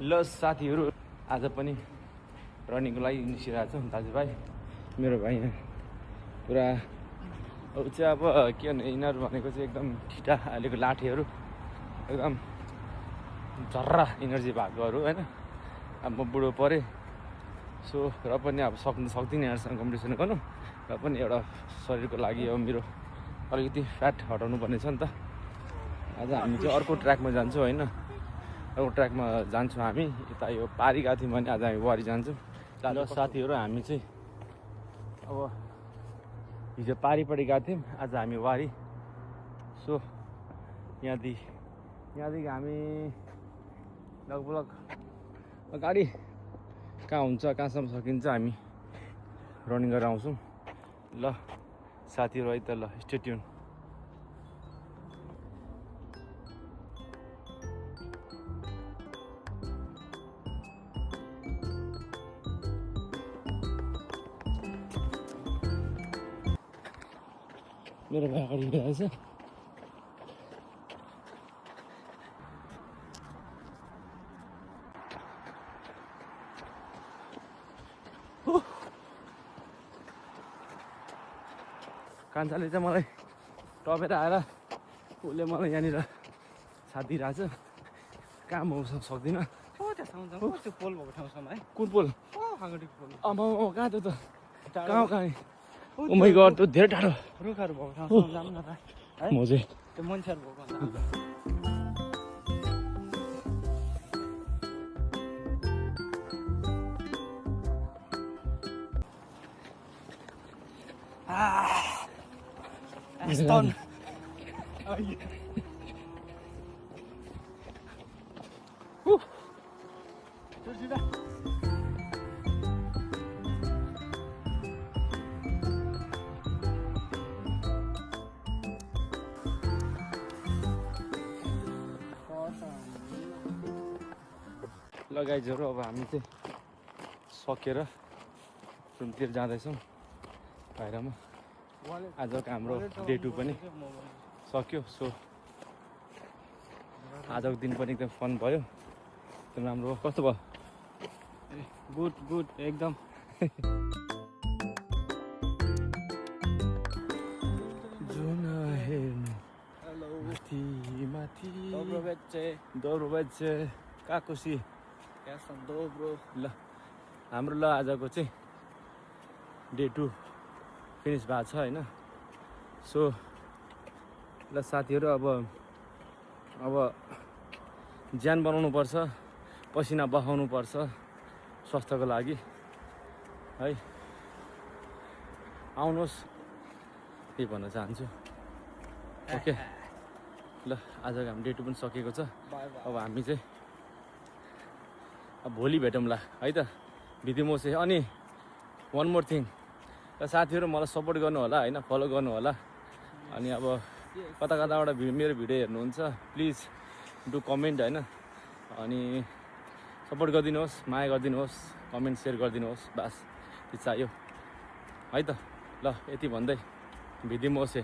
ल साथीहरू आज पनि रनिङको लागि निस्किरहेको छु दाजुभाइ मेरो भाइ यहाँ पुरा अब चाहिँ अब के भने यिनीहरू भनेको चाहिँ एकदम ठिटा अहिलेको लाठीहरू एकदम झर्रा इनर्जी भएकोहरू होइन अब म बुढो परेँ सो र पनि अब सक्दिनँ यहाँहरूसँग कम्पिटिसन गर्नु र पनि एउटा शरीरको लागि अब मेरो अलिकति फ्याट हटाउनु पर्ने छ नि त आज हामी चाहिँ अर्को ट्र्याकमा जान्छौँ होइन अर्को ट्र्याकमा जान्छौँ हामी यता यो पारी गएको थियौँ भने आज हामी वारी जान्छौँ ल साथीहरू हामी चाहिँ अब हिजो पारिपट्टि गएको थियौँ आज हामी वारी सो यहाँदेखि हामी लगभग गाडी कहाँ हुन्छ कहाँसम्म सकिन्छ हामी रनिङ गरेर आउँछौँ ल साथीहरू है त ल स्टे ट्युन मेरो भाइ अगाडि हिँडिरहेछ कान्छाले चाहिँ मलाई टपेर आएर उसले मलाई यहाँनिर साथ दिइरहेछ कहाँ म सक्दिनँ त्यो पोल भएको ठाउँसम्म है कुन पोल अगाडिको पोल कहाँ त्यो त कहाँ ओ माइ गॉड त्यो धेरै टाढो रुखहरू भएको ठाउँसम्म जानु न त है म चाहिँ त्यो मान्छेहरू भएको Aston. Oh yeah. Sudah. ल गाइजहरू अब हामी चाहिँ सकेर रुमतिर जाँदैछौँ बाहिरमा आजको हाम्रो डे 2 पनि सक्यो सो आजको दिन पनि एकदम फन भयो एकदम राम्रो कस्तो भयो गुड एकदम माथि dobro बच्चे काकुसी dobro ल हाम्रो ल आजको चाहिँ डे 2 फिनिस भएको छ होइन सो ल साथीहरू अब ज्यान बनाउनु पर्छ पसिना बहाउनु पर्छ स्वास्थ्यको लागि है आउनुहोस् त्यही भन्न चाहन्छु ओके ल आजको हाम्रो डे 2 पनि सकिएको छ अब हामी चाहिँ अब भोलि भेटौँला है त भिडियोमोसे अनि वान मोर थिङ र साथीहरू मलाई सपोर्ट गर्नु होला होइन फलो गर्नु होला अनि अब कताबाट मेरो भिडियो हेर्नुहुन्छ प्लिज डु कमेन्ट होइन अनि सपोर्ट गरिदिनुहोस् माया गरिदिनुहोस् कमेन्ट सेयर गरिदिनुहोस् बास त्यो चाहियो है त ल यति भन्दै भिडियोमोसे